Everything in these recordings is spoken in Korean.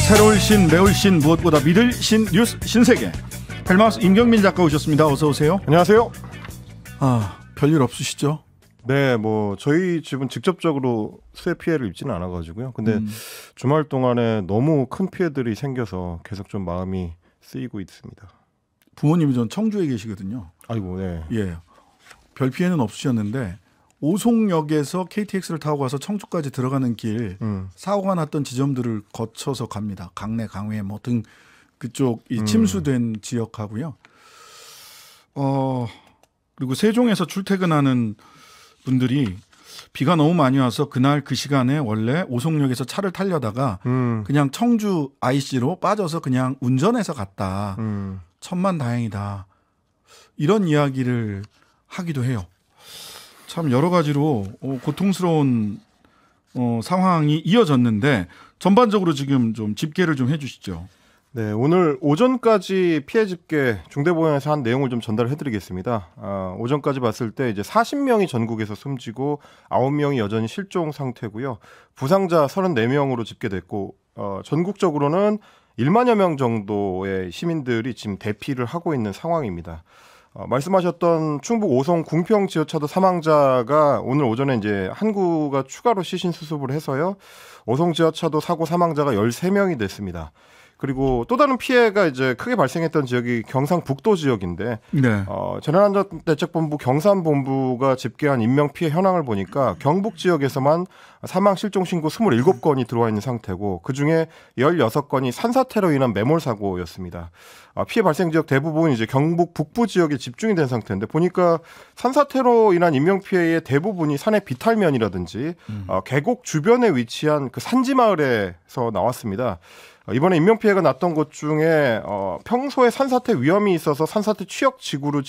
새로울 신, 매울 신, 무엇보다 믿을 신 뉴스 신세계. 헬마우스 임경민 작가 오셨습니다. 어서 오세요. 안녕하세요. 별일 없으시죠? 네, 저희 집은 직접적으로 수해 피해를 입지는 않아가지고요. 근데 주말 동안에 너무 큰 피해들이 생겨서 계속 좀 마음이 쓰이고 있습니다. 부모님이 전 청주에 계시거든요. 아이고, 네. 예, 별 피해는 없으셨는데 오송역에서 KTX를 타고 가서 청주까지 들어가는 길 사고가 났던 지점들을 거쳐서 갑니다. 강내, 강회 등 그쪽 침수된 지역하고요. 그리고 세종에서 출퇴근하는 분들이 비가 너무 많이 와서 그날 그 시간에 원래 오송역에서 차를 타려다가 그냥 청주 IC로 빠져서 그냥 운전해서 갔다. 천만다행이다. 이런 이야기를 하기도 해요. 참 여러 가지로 고통스러운 상황이 이어졌는데 전반적으로 지금 좀 집계를 좀 해주시죠. 네, 오늘 오전까지 피해 집계 중대본에서 한 내용을 좀 전달해드리겠습니다. 오전까지 봤을 때 이제 40명이 전국에서 숨지고 9명이 여전히 실종 상태고요. 부상자 34명으로 집계됐고 전국적으로는 1만여 명 정도의 시민들이 지금 대피를 하고 있는 상황입니다. 말씀하셨던 충북 오송 궁평 지하차도 사망자가 오늘 오전에 이제 한구가 추가로 시신 수습을 해서요. 오송 지하차도 사고 사망자가 13명이 됐습니다. 그리고 또 다른 피해가 이제 크게 발생했던 지역이 경상북도 지역인데, 네. 재난안전대책본부 경산본부가 집계한 인명피해 현황을 보니까 경북 지역에서만 사망 실종 신고 27건이 들어와 있는 상태고 그중에 16건이 산사태로 인한 매몰사고였습니다. 피해 발생 지역 대부분 이제 경북 북부 지역에 집중이 된 상태인데 보니까 산사태로 인한 인명피해의 대부분이 산의 비탈면이라든지 계곡 주변에 위치한 그 산지마을에서 나왔습니다. 이번에 인명피해가 났던 곳 중에 평소에 산사태 위험이 있어서 산사태 취약지구로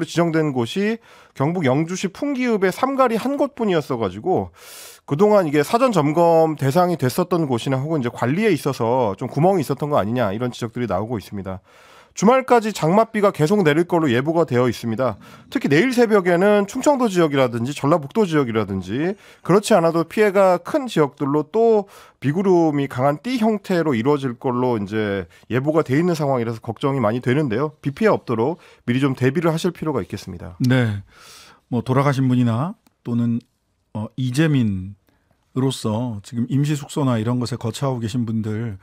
지정된 곳이 경북 영주시 풍기읍의 삼가리 한 곳뿐이었어가지고 그동안 이게 사전 점검 대상이 됐었던 곳이나 혹은 이제 관리에 있어서 좀 구멍이 있었던 거 아니냐 이런 지적들이 나오고 있습니다. 주말까지 장맛비가 계속 내릴 걸로 예보가 되어 있습니다. 특히 내일 새벽에는 충청도 지역이라든지 전라북도 지역이라든지 그렇지 않아도 피해가 큰 지역들로 또 비구름이 강한 띠 형태로 이루어질 걸로 이제 예보가 돼 있는 상황이라서 걱정이 많이 되는데요. 비 피해 없도록 미리 좀 대비를 하실 필요가 있겠습니다. 네, 돌아가신 분이나 또는 이재민으로서 지금 임시 숙소나 이런 것에 거처하고 계신 분들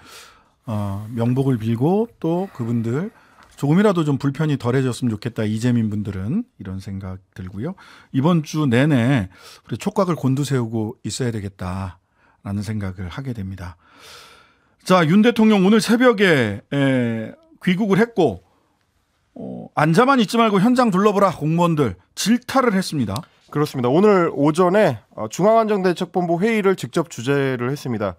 명복을 빌고 또 그분들 조금이라도 좀 불편이 덜해졌으면 좋겠다. 이재민 분들은 이런 생각 들고요. 이번 주 내내 우리 촉각을 곤두세우고 있어야 되겠다라는 생각을 하게 됩니다. 자, 윤 대통령 오늘 새벽에 귀국을 했고 앉아만 있지 말고 현장 둘러보라 공무원들 질타를 했습니다. 그렇습니다. 오늘 오전에 중앙안전대책본부 회의를 직접 주재를 했습니다.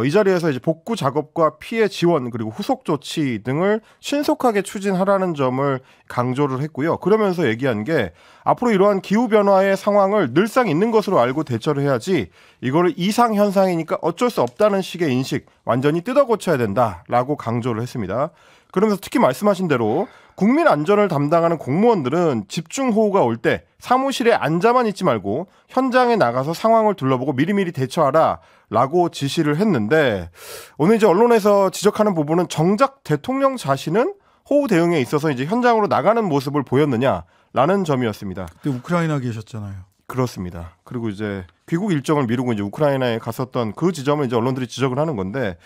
이 자리에서 이제 복구 작업과 피해 지원 그리고 후속 조치 등을 신속하게 추진하라는 점을 강조를 했고요. 그러면서 얘기한 게 앞으로 이러한 기후변화의 상황을 늘상 있는 것으로 알고 대처를 해야지 이거를 이상현상이니까 어쩔 수 없다는 식의 인식 완전히 뜯어고쳐야 된다라고 강조를 했습니다. 그러면서 특히 말씀하신 대로 국민 안전을 담당하는 공무원들은 집중호우가 올 때 사무실에 앉아만 있지 말고 현장에 나가서 상황을 둘러보고 미리미리 대처하라라고 지시를 했는데 오늘 이제 언론에서 지적하는 부분은 정작 대통령 자신은 호우 대응에 있어서 이제 현장으로 나가는 모습을 보였느냐라는 점이었습니다. 그때 우크라이나 계셨잖아요. 그렇습니다. 그리고 이제 귀국 일정을 미루고 이제 우크라이나에 갔었던 그 지점을 이제 언론들이 지적을 하는 건데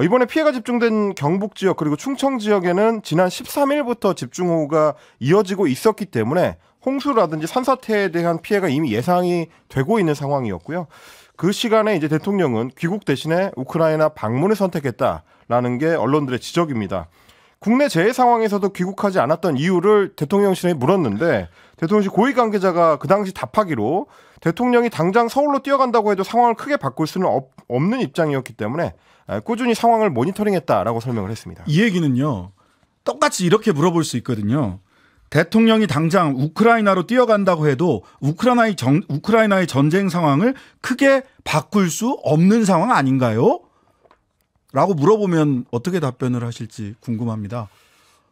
이번에 피해가 집중된 경북 지역 그리고 충청 지역에는 지난 13일부터 집중호우가 이어지고 있었기 때문에 홍수라든지 산사태에 대한 피해가 이미 예상이 되고 있는 상황이었고요. 그 시간에 이제 대통령은 귀국 대신에 우크라이나 방문을 선택했다라는 게 언론들의 지적입니다. 국내 재해 상황에서도 귀국하지 않았던 이유를 대통령실에 물었는데 대통령실 고위 관계자가 그 당시 답하기로 대통령이 당장 서울로 뛰어간다고 해도 상황을 크게 바꿀 수는 없는 입장이었기 때문에 꾸준히 상황을 모니터링했다라고 설명을 했습니다. 이 얘기는요. 똑같이 이렇게 물어볼 수 있거든요. 대통령이 당장 우크라이나로 뛰어간다고 해도 우크라이나의 전쟁 상황을 크게 바꿀 수 없는 상황 아닌가요? 라고 물어보면 어떻게 답변을 하실지 궁금합니다.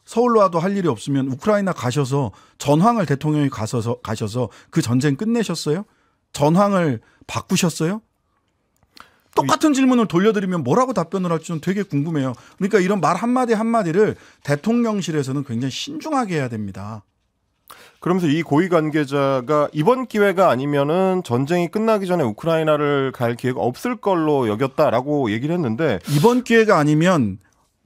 서울로 와도 할 일이 없으면 우크라이나 가셔서 전황을 대통령이 가셔서 그 전쟁 끝내셨어요? 전황을 바꾸셨어요? 똑같은 질문을 돌려드리면 뭐라고 답변을 할지 좀 되게 궁금해요. 그러니까 이런 말 한마디 한마디를 대통령실에서는 굉장히 신중하게 해야 됩니다. 그러면서 이 고위 관계자가 이번 기회가 아니면은 전쟁이 끝나기 전에 우크라이나를 갈 기회가 없을 걸로 여겼다라고 얘기를 했는데, 이번 기회가 아니면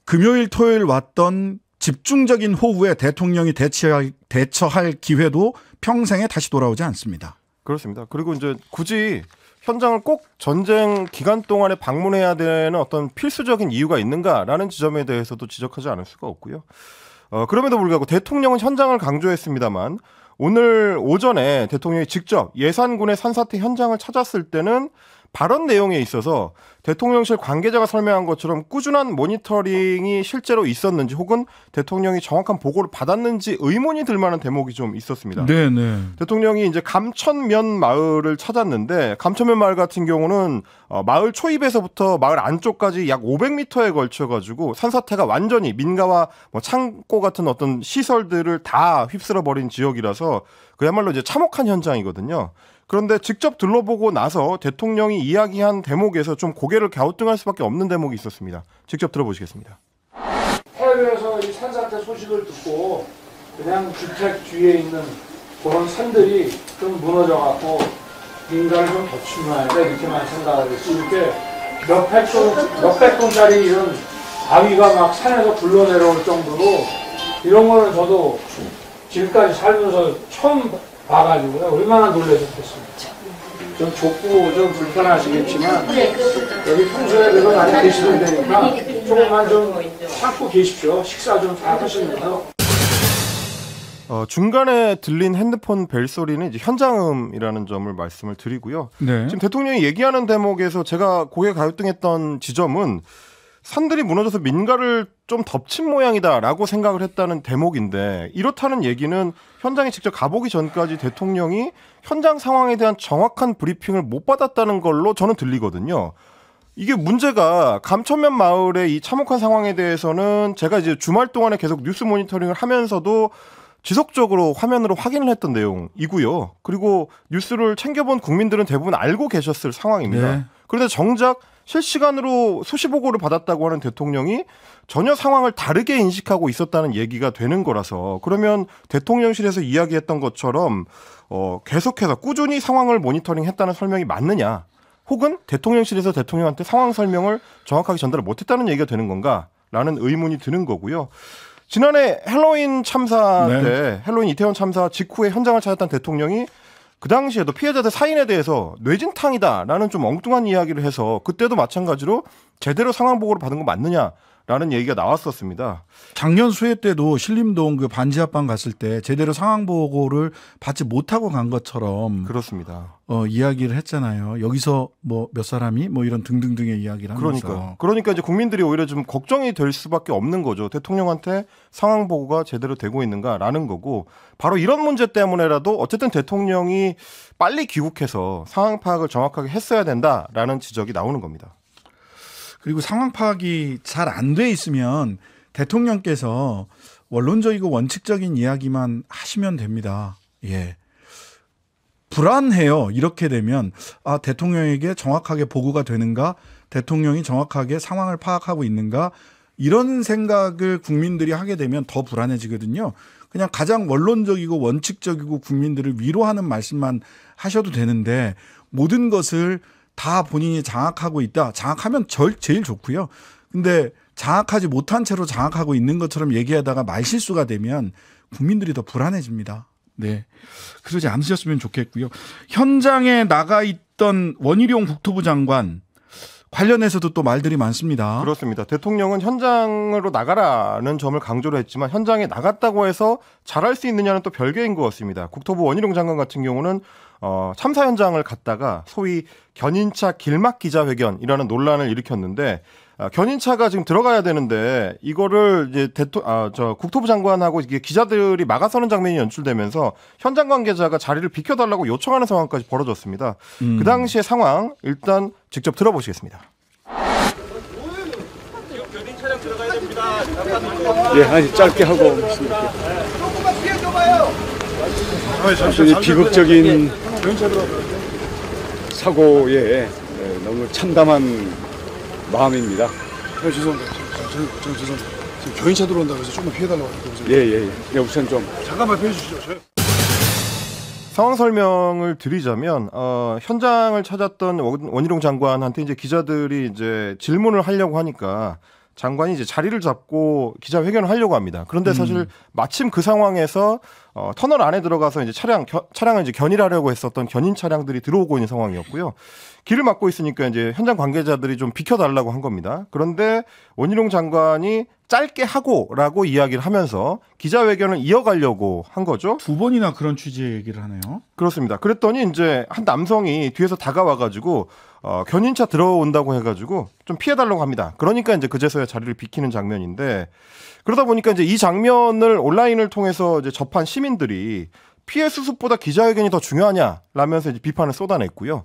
금요일 토요일 왔던 집중적인 호우에 대통령이 대처할 기회도 평생에 다시 돌아오지 않습니다. 그렇습니다. 그리고 이제 굳이 현장을 꼭 전쟁 기간 동안에 방문해야 되는 어떤 필수적인 이유가 있는가라는 지점에 대해서도 지적하지 않을 수가 없고요. 그럼에도 불구하고 대통령은 현장을 강조했습니다만, 오늘 오전에 대통령이 직접 예산군의 산사태 현장을 찾았을 때는 발언 내용에 있어서 대통령실 관계자가 설명한 것처럼 꾸준한 모니터링이 실제로 있었는지 혹은 대통령이 정확한 보고를 받았는지 의문이 들 만한 대목이 좀 있었습니다. 네네. 대통령이 이제 감천면 마을을 찾았는데, 감천면 마을 같은 경우는 마을 초입에서부터 마을 안쪽까지 약 500m에 걸쳐가지고 산사태가 완전히 민가와 뭐 창고 같은 어떤 시설들을 다 휩쓸어 버린 지역이라서 그야말로 이제 참혹한 현장이거든요. 그런데 직접 둘러보고 나서 대통령이 이야기한 대목에서 좀 고개를 갸우뚱할 수밖에 없는 대목이 있었습니다. 직접 들어보시겠습니다. 해외에서 이 산사태 소식을 듣고 그냥 주택 뒤에 있는 그런 산들이 좀 무너져갖고 민가를 좀 더 침노해야 돼 이렇게만 생각을 했지, 이렇게 몇백 톤짜리 이런 바위가 막 산에서 굴러내려올 정도로 이런 거는 저도 지금까지 살면서 처음 봐가지고요. 얼마나 놀라셨겠습니까. 좀 좁고 좀 불편하시겠지만 여기 평소에 그래도 많이 계시면 되니까 조금만 좀 참고 계십시오. 식사 좀 잘 하시면서. 중간에 들린 핸드폰 벨 소리는 이제 현장음이라는 점을 말씀을 드리고요. 네. 지금 대통령이 얘기하는 대목에서 제가 고개 갸우뚱했던 지점은 산들이 무너져서 민가를 좀 덮친 모양이다라고 생각을 했다는 대목인데, 이렇다는 얘기는 현장에 직접 가보기 전까지 대통령이 현장 상황에 대한 정확한 브리핑을 못 받았다는 걸로 저는 들리거든요. 이게 문제가 감천면 마을의 이 참혹한 상황에 대해서는 제가 이제 주말 동안에 계속 뉴스 모니터링을 하면서도 지속적으로 화면으로 확인을 했던 내용이고요. 그리고 뉴스를 챙겨본 국민들은 대부분 알고 계셨을 상황입니다. 네. 그런데 정작 실시간으로 수시 보고를 받았다고 하는 대통령이 전혀 상황을 다르게 인식하고 있었다는 얘기가 되는 거라서, 그러면 대통령실에서 이야기했던 것처럼 계속해서 꾸준히 상황을 모니터링했다는 설명이 맞느냐, 혹은 대통령실에서 대통령한테 상황 설명을 정확하게 전달을 못했다는 얘기가 되는 건가라는 의문이 드는 거고요. 지난해 헬로윈 참사 때, 헬로윈 이태원 참사 직후에 현장을 찾았던 대통령이 그 당시에도 피해자들 사인에 대해서 뇌진탕이다라는 좀 엉뚱한 이야기를 해서 그때도 마찬가지로 제대로 상황 보고를 받은 거 맞느냐라는 얘기가 나왔었습니다. 작년 수해 때도 신림동 그 반지 합방 갔을 때 제대로 상황 보고를 받지 못하고 간 것처럼 그렇습니다. 이야기를 했잖아요. 여기서 뭐 몇 사람이 뭐 이런 등등등의 이야기를 하면서. 그러니까 이제 국민들이 오히려 좀 걱정이 될 수밖에 없는 거죠. 대통령한테 상황 보고가 제대로 되고 있는가라는 거고, 바로 이런 문제 때문에라도 어쨌든 대통령이 빨리 귀국해서 상황 파악을 정확하게 했어야 된다라는 지적이 나오는 겁니다. 그리고 상황 파악이 잘 안 돼 있으면 대통령께서 원론적이고 원칙적인 이야기만 하시면 됩니다. 예. 불안해요. 이렇게 되면 대통령에게 정확하게 보고가 되는가, 대통령이 정확하게 상황을 파악하고 있는가, 이런 생각을 국민들이 하게 되면 더 불안해지거든요. 그냥 가장 원론적이고 원칙적이고 국민들을 위로하는 말씀만 하셔도 되는데, 모든 것을 다 본인이 장악하고 있다. 장악하면 제일 좋고요. 근데 장악하지 못한 채로 장악하고 있는 것처럼 얘기하다가 말실수가 되면 국민들이 더 불안해집니다. 네, 그러지 않으셨으면 좋겠고요. 현장에 나가 있던 원희룡 국토부 장관 관련해서도 또 말들이 많습니다. 그렇습니다. 대통령은 현장으로 나가라는 점을 강조를 했지만 현장에 나갔다고 해서 잘할 수 있느냐는 또 별개인 것 같습니다. 국토부 원희룡 장관 같은 경우는 참사 현장을 갔다가 소위 견인차 길막 기자회견이라는 논란을 일으켰는데, 견인차가 지금 들어가야 되는데 이거를 이제 국토부 장관하고 이게 기자들이 막아서는 장면이 연출되면서 현장 관계자가 자리를 비켜달라고 요청하는 상황까지 벌어졌습니다. 그 당시의 상황 일단 직접 들어보시겠습니다. 견인차량 들어가야 됩니다. 예, 아니 짧게 하고 있습니다. 아주 비극적인 사고에 너무 참담한 마음입니다. 죄송합니다. 저 죄송합니다. 지금 견인차 들어온다고 해서 조금만 피해달라고 하니까. 예. 우선 좀 잠깐만 피해주시죠. 상황 설명을 드리자면 현장을 찾았던 원희룡 장관한테 이제 기자들이 이제 질문을 하려고 하니까 장관이 이제 자리를 잡고 기자회견을 하려고 합니다. 그런데 사실 마침 그 상황에서 터널 안에 들어가서 이제 차량을 이제 견인하려고 했었던 견인 차량들이 들어오고 있는 상황이었고요. 길을 막고 있으니까 이제 현장 관계자들이 좀 비켜달라고 한 겁니다. 그런데 원희룡 장관이 짧게 하고라고 이야기를 하면서 기자회견을 이어가려고 한 거죠. 두 번이나 그런 취지의 얘기를 하네요. 그렇습니다. 그랬더니 이제 한 남성이 뒤에서 다가와가지고 견인차 들어온다고 해가지고 좀 피해달라고 합니다. 그러니까 이제 그제서야 자리를 비키는 장면인데 그러다 보니까 이제 이 장면을 온라인을 통해서 이제 접한 시민들이 피해 수습보다 기자회견이 더 중요하냐라면서 이제 비판을 쏟아냈고요.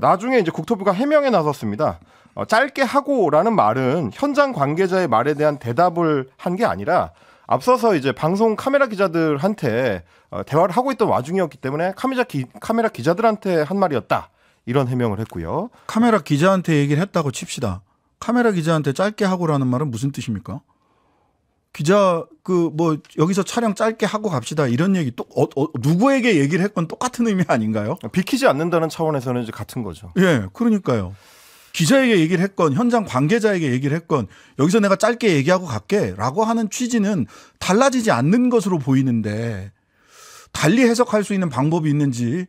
나중에 이제 국토부가 해명에 나섰습니다. 짧게 하고라는 말은 현장 관계자의 말에 대한 대답을 한 게 아니라 앞서서 이제 방송 카메라 기자들한테 대화를 하고 있던 와중이었기 때문에 카메라 기자들한테 한 말이었다. 이런 해명을 했고요. 카메라 기자한테 얘기를 했다고 칩시다. 카메라 기자한테 짧게 하고라는 말은 무슨 뜻입니까? 기자 여기서 촬영 짧게 하고 갑시다 이런 얘기 또 누구에게 얘기를 했건 똑같은 의미 아닌가요? 비키지 않는다는 차원에서는 이제 같은 거죠. 예, 그러니까요. 기자에게 얘기를 했건 현장 관계자에게 얘기를 했건 여기서 내가 짧게 얘기하고 갈게라고 하는 취지는 달라지지 않는 것으로 보이는데 달리 해석할 수 있는 방법이 있는지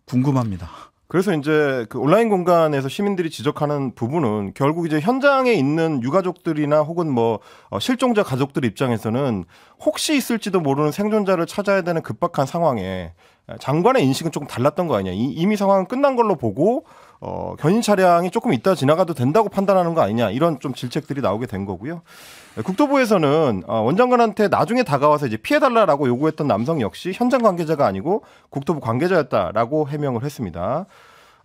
궁금합니다. 그래서 이제 그 온라인 공간에서 시민들이 지적하는 부분은 결국 이제 현장에 있는 유가족들이나 혹은 실종자 가족들 입장에서는 혹시 있을지도 모르는 생존자를 찾아야 되는 급박한 상황에 장관의 인식은 조금 달랐던 거 아니냐. 이미 상황은 끝난 걸로 보고 견인 차량이 조금 있다 지나가도 된다고 판단하는 거 아니냐. 이런 좀 질책들이 나오게 된 거고요. 국토부에서는 원장관한테 나중에 다가와서 이제 피해달라라고 요구했던 남성 역시 현장 관계자가 아니고 국토부 관계자였다라고 해명을 했습니다.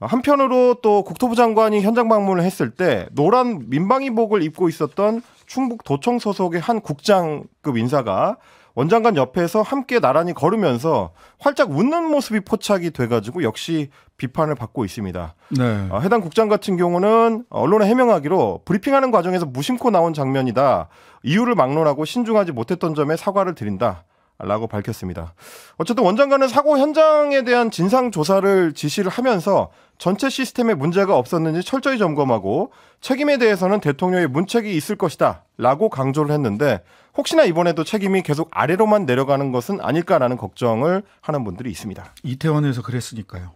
한편으로 또 국토부 장관이 현장 방문을 했을 때 노란 민방위복을 입고 있었던 충북도청 소속의 한 국장급 인사가 원장관 옆에서 함께 나란히 걸으면서 활짝 웃는 모습이 포착이 돼가지고 역시 비판을 받고 있습니다. 네. 해당 국장 같은 경우는 언론에 해명하기로 브리핑하는 과정에서 무심코 나온 장면이다. 이유를 막론하고 신중하지 못했던 점에 사과를 드린다. 라고 밝혔습니다. 어쨌든 원장관은 사고 현장에 대한 진상조사를 지시를 하면서 전체 시스템에 문제가 없었는지 철저히 점검하고 책임에 대해서는 대통령의 문책이 있을 것이다 라고 강조를 했는데 혹시나 이번에도 책임이 계속 아래로만 내려가는 것은 아닐까라는 걱정을 하는 분들이 있습니다. 이태원에서 그랬으니까요.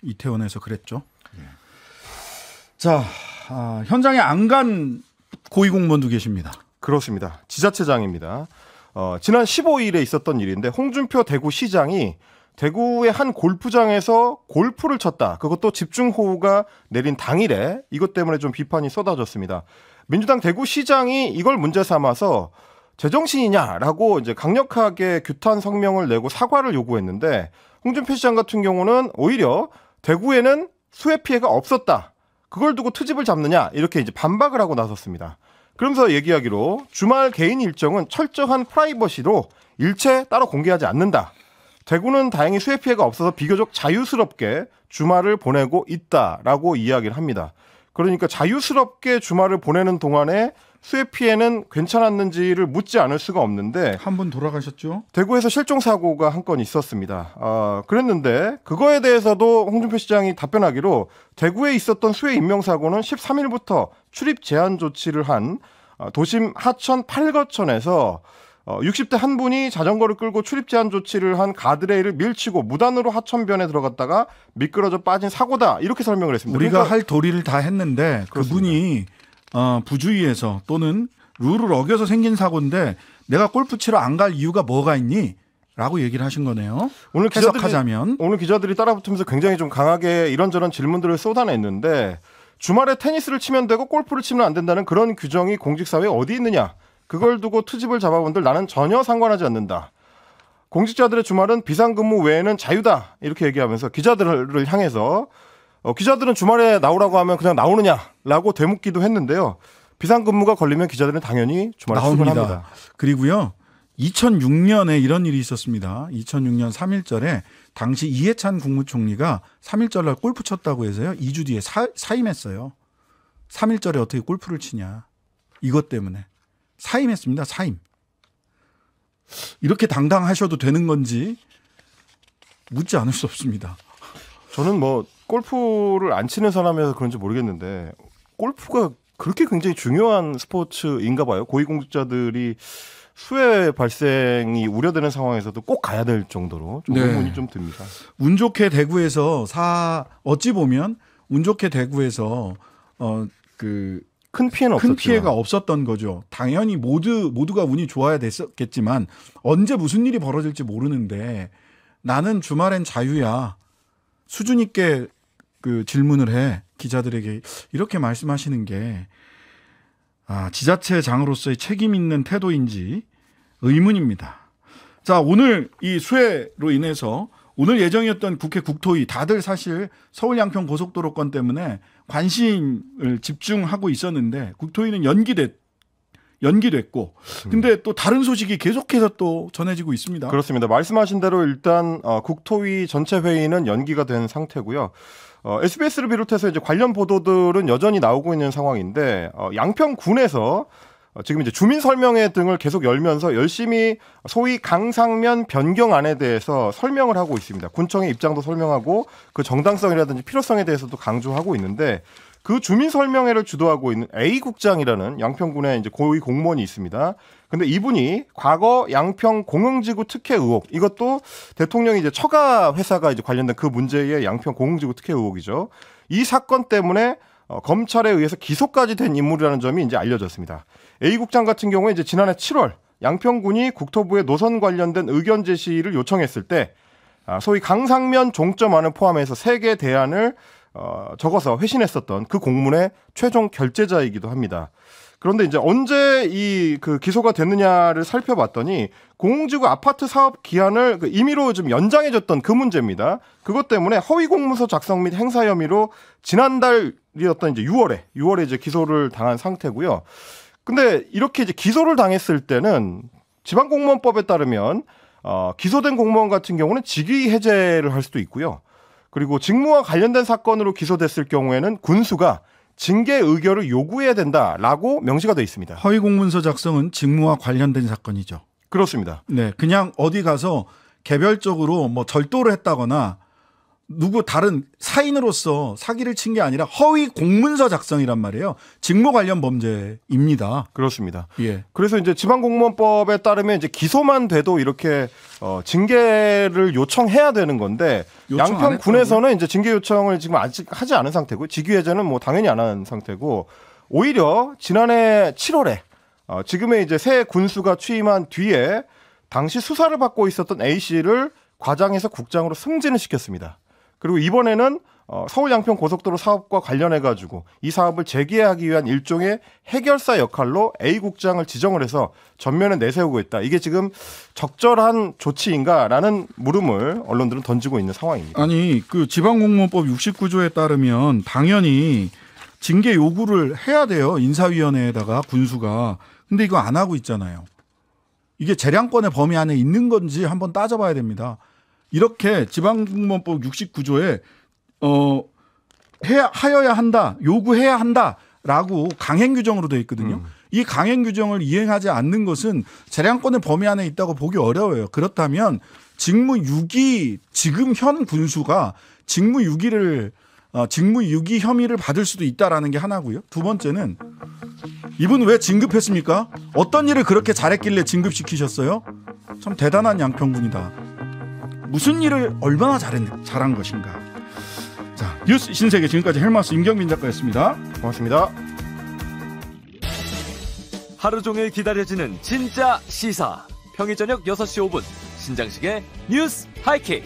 이태원에서 그랬죠. 자, 현장에 안 간 고위공무원도 계십니다. 그렇습니다. 지자체장입니다. 지난 15일에 있었던 일인데 홍준표 대구시장이 대구의 한 골프장에서 골프를 쳤다. 그것도 집중호우가 내린 당일에 이것 때문에 좀 비판이 쏟아졌습니다. 민주당 대구시장이 이걸 문제 삼아서 제정신이냐라고 이제 강력하게 규탄 성명을 내고 사과를 요구했는데 홍준표 시장 같은 경우는 오히려 대구에는 수해 피해가 없었다. 그걸 두고 트집을 잡느냐 이렇게 이제 반박을 하고 나섰습니다. 그러면서 얘기하기로 주말 개인 일정은 철저한 프라이버시로 일체 따로 공개하지 않는다. 대구는 다행히 수해 피해가 없어서 비교적 자유스럽게 주말을 보내고 있다라고 이야기를 합니다. 그러니까 자유스럽게 주말을 보내는 동안에 수해 피해는 괜찮았는지를 묻지 않을 수가 없는데 한 분 돌아가셨죠? 대구에서 실종 사고가 한 건 있었습니다. 그랬는데 그거에 대해서도 홍준표 시장이 답변하기로 대구에 있었던 수해 인명 사고는 13일부터 출입 제한 조치를 한 도심 하천 8거천에서 60대 한 분이 자전거를 끌고 출입 제한 조치를 한 가드레일을 밀치고 무단으로 하천변에 들어갔다가 미끄러져 빠진 사고다 이렇게 설명을 했습니다. 우리가 그러니까 할 도리를 다 했는데 그분이 부주의해서 또는 룰을 어겨서 생긴 사고인데 내가 골프 치러 안 갈 이유가 뭐가 있니? 라고 얘기를 하신 거네요. 오늘 해석하자면 오늘 기자들이 따라붙으면서 굉장히 좀 강하게 이런저런 질문들을 쏟아냈는데 주말에 테니스를 치면 되고 골프를 치면 안 된다는 그런 규정이 공직사회에 어디 있느냐. 그걸 두고 트집을 잡아본들 나는 전혀 상관하지 않는다. 공직자들의 주말은 비상근무 외에는 자유다. 이렇게 얘기하면서 기자들을 향해서 기자들은 주말에 나오라고 하면 그냥 나오느냐라고 되묻기도 했는데요. 비상근무가 걸리면 기자들은 당연히 주말에 출근합니다. 그리고요. 2006년에 이런 일이 있었습니다. 2006년 3.1절에 당시 이해찬 국무총리가 3.1절 날 골프 쳤다고 해서요. 2주 뒤에 사임했어요. 3.1절에 어떻게 골프를 치냐. 이것 때문에. 사임했습니다. 사임. 이렇게 당당하셔도 되는 건지 묻지 않을 수 없습니다. 저는 뭐 골프를 안 치는 사람이라서 그런지 모르겠는데 골프가 그렇게 굉장히 중요한 스포츠인가 봐요. 고위공직자들이 수해 발생이 우려되는 상황에서도 꼭 가야 될 정도로 좀 의문이 좀 듭니다. 운 좋게 대구에서 어찌 보면 운 좋게 대구에서 큰 피해는 큰 없었지만. 피해가 없었던 거죠. 당연히 모두가 운이 좋아야 됐었겠지만 언제 무슨 일이 벌어질지 모르는데 나는 주말엔 자유야. 수준 있게 질문을 해 기자들에게 이렇게 말씀하시는 게 지자체장으로서의 책임 있는 태도인지 의문입니다. 자, 오늘 이 수해로 인해서 오늘 예정이었던 국회 국토위 다들 사실 서울 양평 고속도로 건 때문에 관심을 집중하고 있었는데 국토위는 연기됐고 근데 또 다른 소식이 계속해서 또 전해지고 있습니다. 그렇습니다. 말씀하신 대로 일단 국토위 전체 회의는 연기가 된 상태고요. SBS를 비롯해서 이제 관련 보도들은 여전히 나오고 있는 상황인데 양평군에서 지금 이제 주민 설명회 등을 계속 열면서 열심히 소위 강상면 변경안에 대해서 설명을 하고 있습니다. 군청의 입장도 설명하고 그 정당성이라든지 필요성에 대해서도 강조하고 있는데 그 주민 설명회를 주도하고 있는 A 국장이라는 양평군의 이제 고위 공무원이 있습니다. 근데 이분이 과거 양평 공흥지구 특혜 의혹, 이것도 대통령이 이제 처가 회사가 이제 관련된 그 문제의 양평 공흥지구 특혜 의혹이죠. 이 사건 때문에 검찰에 의해서 기소까지 된 인물이라는 점이 이제 알려졌습니다. A 국장 같은 경우에 이제 지난해 7월 양평군이 국토부에 노선 관련된 의견 제시를 요청했을 때 소위 강상면 종점안을 포함해서 3개 대안을 적어서 회신했었던 그 공문의 최종 결재자이기도 합니다. 그런데 이제 언제 그 기소가 됐느냐를 살펴봤더니 공흥지구 아파트 사업 기한을 임의로 좀 연장해줬던 그 문제입니다. 그것 때문에 허위 공문서 작성 및 행사 혐의로 지난달이었던 이제 6월에 이제 기소를 당한 상태고요. 근데 이렇게 이제 기소를 당했을 때는 지방공무원법에 따르면 기소된 공무원 같은 경우는 직위 해제를 할 수도 있고요. 그리고 직무와 관련된 사건으로 기소됐을 경우에는 군수가 징계 의결을 요구해야 된다라고 명시가 되어 있습니다. 허위 공문서 작성은 직무와 관련된 사건이죠. 그렇습니다. 네, 그냥 어디 가서 개별적으로 뭐 절도를 했다거나 누구 다른 사인으로서 사기를 친 게 아니라 허위 공문서 작성이란 말이에요. 직무 관련 범죄입니다. 그렇습니다. 예. 그래서 이제 지방공무원법에 따르면 이제 기소만 돼도 이렇게 징계를 요청해야 되는 건데 요청 안 양평군에서는 이제 징계 요청을 지금 아직 하지 않은 상태고 직위 해제는 뭐 당연히 안 한 상태고 오히려 지난해 7월에 지금의 이제 새 군수가 취임한 뒤에 당시 수사를 받고 있었던 A 씨를 과장해서 국장으로 승진을 시켰습니다. 그리고 이번에는 서울 양평 고속도로 사업과 관련해 가지고 이 사업을 재개하기 위한 일종의 해결사 역할로 A 국장을 지정을 해서 전면에 내세우고 있다. 이게 지금 적절한 조치인가라는 물음을 언론들은 던지고 있는 상황입니다. 아니, 그 지방공무원법 69조에 따르면 당연히 징계 요구를 해야 돼요. 인사위원회에다가 군수가. 근데 이거 안 하고 있잖아요. 이게 재량권의 범위 안에 있는 건지 한번 따져봐야 됩니다. 이렇게 지방공무원법 69조에 하여야 한다, 요구해야 한다라고 강행 규정으로 되어 있거든요. 이 강행 규정을 이행하지 않는 것은 재량권의 범위 안에 있다고 보기 어려워요. 그렇다면 직무유기 지금 현 군수가 직무유기 혐의를 받을 수도 있다라는 게 하나고요. 두 번째는 이분 왜 진급했습니까? 어떤 일을 그렇게 잘했길래 진급시키셨어요? 참 대단한 양평군이다. 무슨 일을 얼마나 잘한 것인가. 자, 뉴스 신세계 지금까지 헬마우스 임경민 작가였습니다. 고맙습니다. 하루 종일 기다려지는 진짜 시사. 평일 저녁 6시 5분 신장식의 뉴스 하이킥.